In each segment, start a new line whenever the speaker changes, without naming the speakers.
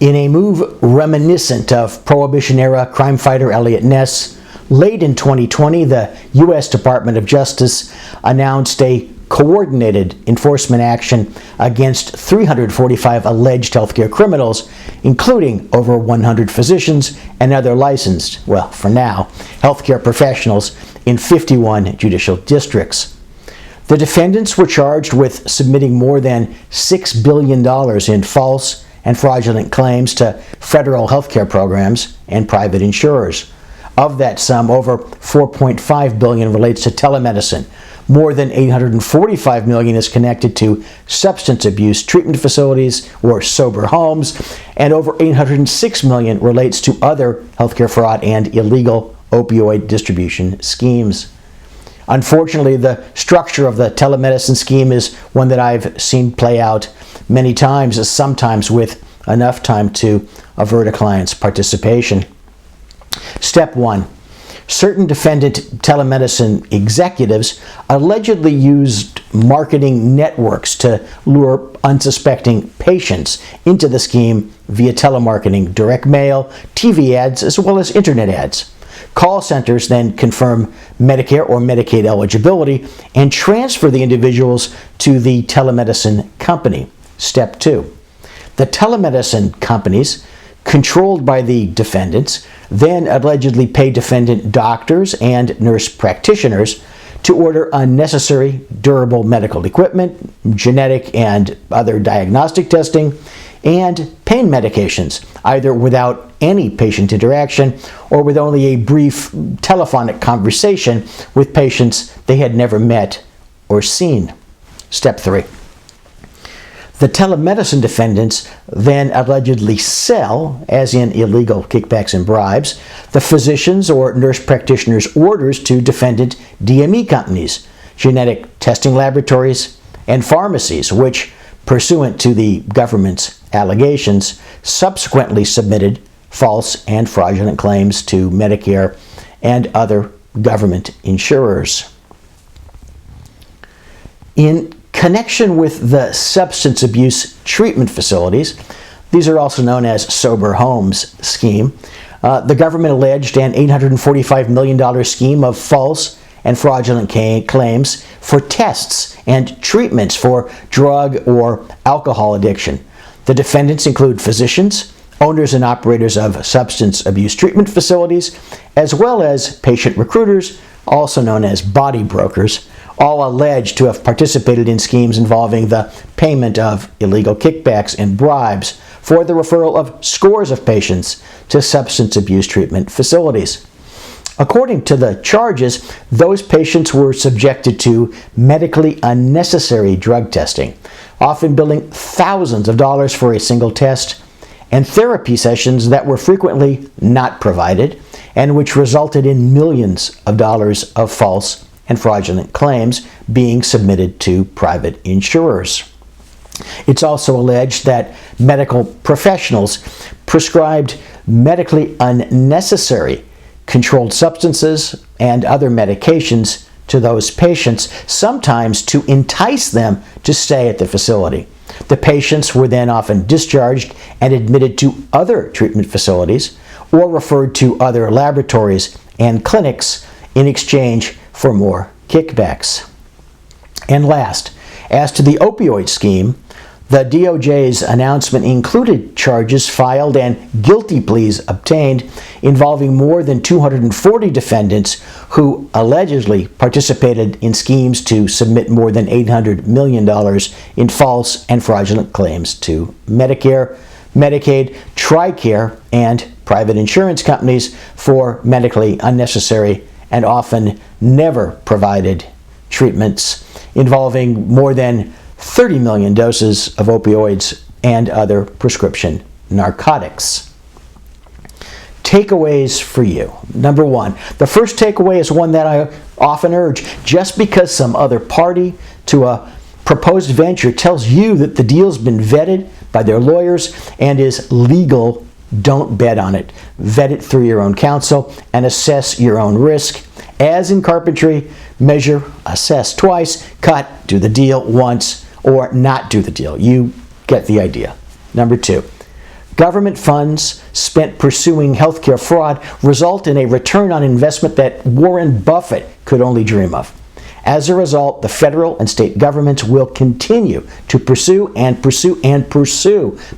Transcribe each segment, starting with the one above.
In a move reminiscent of Prohibition-era crime fighter Eliot Ness, late in 2020, the U.S. Department of Justice announced a coordinated enforcement action against 345 alleged healthcare criminals, including over 100 physicians and other licensed, well, for now, healthcare professionals in 51 judicial districts. The defendants were charged with submitting more than $6 billion in false and fraudulent claims to federal healthcare programs and private insurers. Of that sum, over $4.5 billion relates to telemedicine. More than $845 million is connected to substance abuse treatment facilities or sober homes, and over $806 million relates to other healthcare fraud and illegal opioid distribution schemes. Unfortunately, the structure of the telemedicine scheme is one that I've seen play out many times, sometimes with enough time to avert a client's participation. Step 1. Certain defendant telemedicine executives allegedly used marketing networks to lure unsuspecting patients into the scheme via telemarketing, direct mail, TV ads, as well as internet ads. Call centers then confirm Medicare or Medicaid eligibility and transfer the individuals to the telemedicine company. Step 2. The telemedicine companies, controlled by the defendants, then allegedly pay defendant doctors and nurse practitioners to order unnecessary durable medical equipment, genetic and other diagnostic testing, and pain medications, either without any patient interaction or with only a brief telephonic conversation with patients they had never met or seen. Step 3. The telemedicine defendants then allegedly sell, as in illegal kickbacks and bribes, the physicians' or nurse practitioners' orders to defendant DME companies, genetic testing laboratories, and pharmacies, which, pursuant to the government's allegations, subsequently submitted false and fraudulent claims to Medicare and other government insurers. In connection with the substance abuse treatment facilities, these are also known as sober homes scheme, the government alleged an $845 million scheme of false and fraudulent claims for tests and treatments for drug or alcohol addiction. The defendants include physicians, owners and operators of substance abuse treatment facilities, as well as patient recruiters, also known as body brokers, all alleged to have participated in schemes involving the payment of illegal kickbacks and bribes for the referral of scores of patients to substance abuse treatment facilities. According to the charges, those patients were subjected to medically unnecessary drug testing, often billing thousands of dollars for a single test, and therapy sessions that were frequently not provided, and which resulted in millions of dollars of false and fraudulent claims being submitted to private insurers. It's also alleged that medical professionals prescribed medically unnecessary controlled substances and other medications to those patients, sometimes to entice them to stay at the facility. The patients were then often discharged and admitted to other treatment facilities or referred to other laboratories and clinics in exchange for more kickbacks. And last, as to the opioid scheme, the DOJ's announcement included charges filed and guilty pleas obtained involving more than 240 defendants who allegedly participated in schemes to submit more than $800 million in false and fraudulent claims to Medicare, Medicaid, TRICARE, and private insurance companies for medically unnecessary and often never provided treatments involving more than 30 million doses of opioids and other prescription narcotics. Takeaways for you. Number 1, the first takeaway is one that I often urge. Just because some other party to a proposed venture tells you that the deal's been vetted by their lawyers and is legal, don't bet on it. Vet it through your own counsel and assess your own risk. As in carpentry, measure, assess twice, cut, do the deal once, or not do the deal. You get the idea. Number 2, Government funds spent pursuing healthcare fraud result in a return on investment that Warren Buffett could only dream of. As a result, the federal and state governments will continue to pursue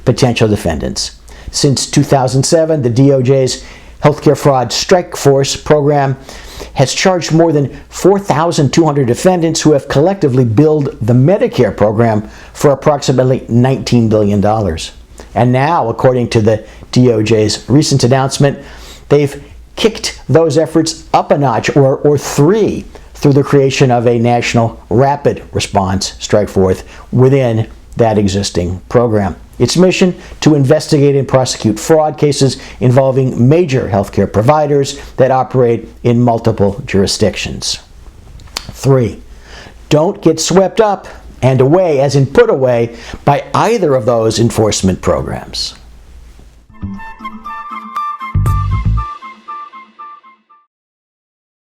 potential defendants. Since 2007, the DOJ's Healthcare Fraud Strike Force program has charged more than 4,200 defendants who have collectively billed the Medicare program for approximately $19 billion. And now, according to the DOJ's recent announcement, they've kicked those efforts up a notch or three through the creation of a national rapid response strike force within that existing program. Its mission to investigate and prosecute fraud cases involving major healthcare providers that operate in multiple jurisdictions. 3. Don't get swept up and away, as in put away, by either of those enforcement programs.